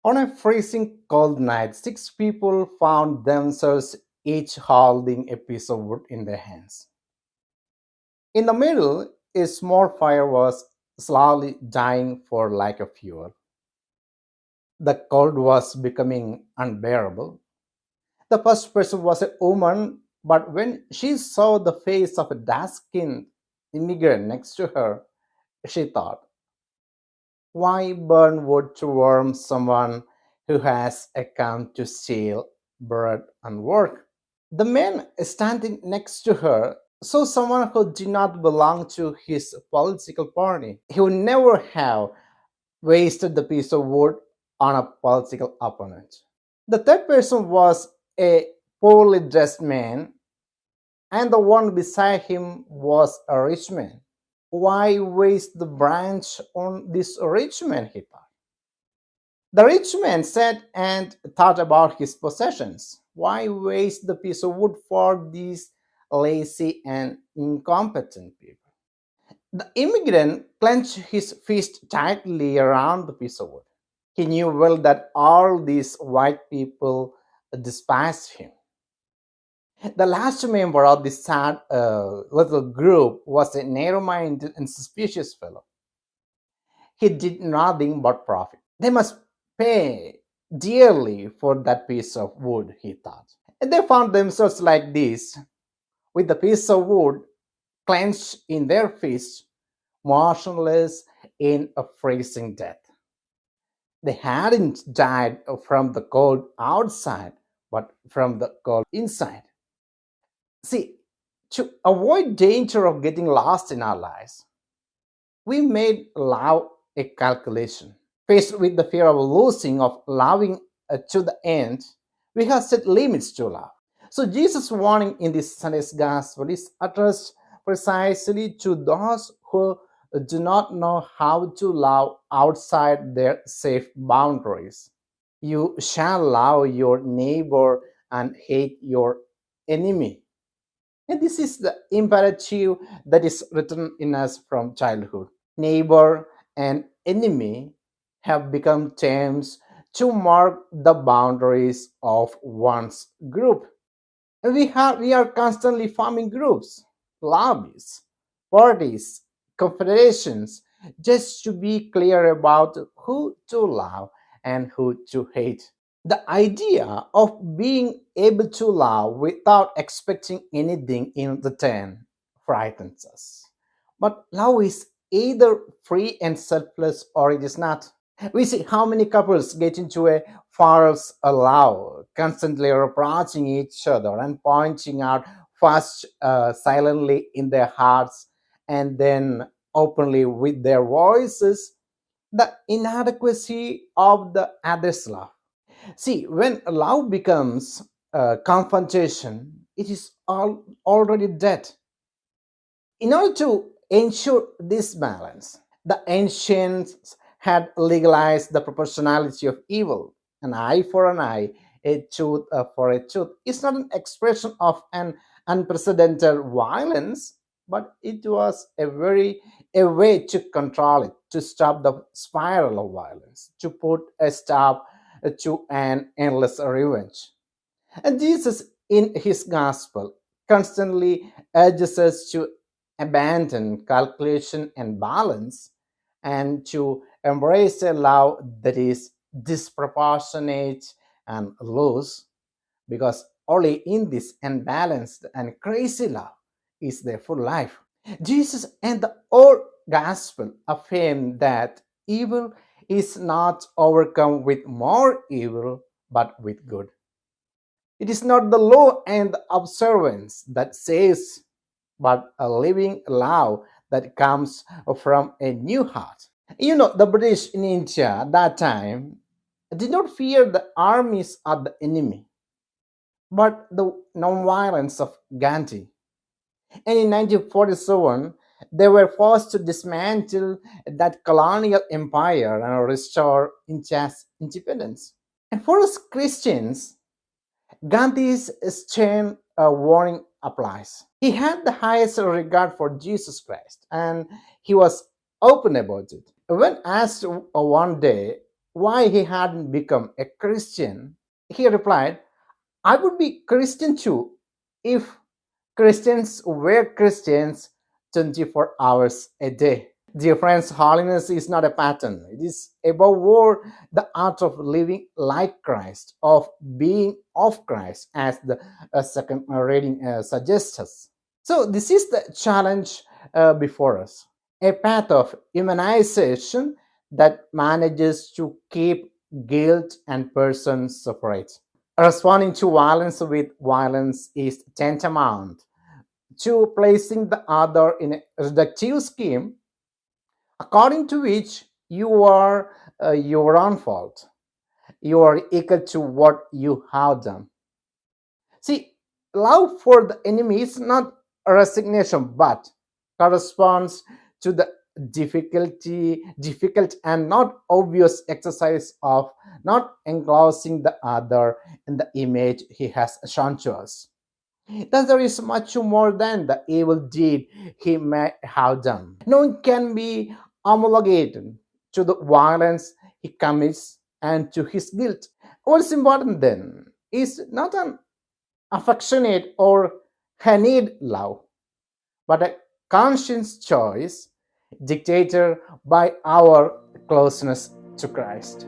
On a freezing cold night, six people found themselves each holding a piece of wood in their hands. In the middle, a small fire was slowly dying for lack of fuel. The cold was becoming unbearable. The first person was a woman, but when she saw the face of a dark skinned immigrant next to her, she thought, why burn wood to warm someone who has come to steal bread and work? The man standing next to her saw someone who did not belong to his political party. He would never have wasted the piece of wood on a political opponent. The third person was a poorly dressed man, and the one beside him was a rich man. Why waste the branch on this rich man? He thought. The rich man sat and thought about his possessions. Why waste the piece of wood for these lazy and incompetent people? The immigrant clenched his fist tightly around the piece of wood. He knew well that all these white people despised him. The last member of this sad little group was a narrow minded and suspicious fellow. He did nothing but profit. They must pay dearly for that piece of wood, he thought. And they found themselves like this, with the piece of wood clenched in their fists, motionless in a freezing death. They hadn't died from the cold outside, but from the cold inside. See, to avoid danger of getting lost in our lives, we made love a calculation. Faced with the fear of losing, of loving to the end, we have set limits to love. So Jesus' warning in this Sunday's gospel is addressed precisely to those who do not know how to love outside their safe boundaries. You shall love your neighbor and hate your enemy. And this is the imperative that is written in us from childhood. Neighbor and enemy have become terms to mark the boundaries of one's group. We are constantly forming groups, lobbies, parties, confederations, just to be clear about who to love and who to hate. The idea of being able to love without expecting anything in return frightens us. But love is either free and selfless or it is not. We see how many couples get into a false love, constantly reproaching each other and pointing out first silently in their hearts and then openly with their voices the inadequacy of the other's love. See, when love becomes confrontation, it is already dead. In order to ensure this balance, the ancients had legalized the proportionality of evil. An eye for an eye, a tooth for a tooth. It's not an expression of an unprecedented violence, but it was a way to control it, to stop the spiral of violence, to put a stop to an endless revenge. And Jesus, in his gospel, constantly urges us to abandon calculation and balance and to embrace a love that is disproportionate and loose, because only in this unbalanced and crazy love is there full life. Jesus and the old gospel affirm that evil is not overcome with more evil but with good. It is not the law and the observance that saves, but a living love that comes from a new heart. You know, the British in India at that time did not fear the armies or the enemy, but the non-violence of Gandhi. And in 1947, they were forced to dismantle that colonial empire and restore India's independence. And for us Christians, Gandhi's stern warning applies. He had the highest regard for Jesus Christ and he was open about it. When asked one day why he hadn't become a Christian, he replied, I would be Christian too if Christians were Christians 24 hours a day. Dear friends, holiness is not a pattern. It is above all the art of living like Christ, of being of Christ, as the second reading suggests us. So, this is the challenge before us, a path of humanization that manages to keep guilt and person separate. Responding to violence with violence is tantamount to placing the other in a reductive scheme according to which you are your own fault. You are equal to what you have done. See, love for the enemy is not a resignation, but corresponds to the difficult and not obvious exercise of not enclosing the other in the image he has shown to us. Thus, there is much more than the evil deed he may have done. No one can be homologated to the violence he commits and to his guilt. What's important then is not an affectionate or honeyed love, but a conscious choice dictated by our closeness to Christ.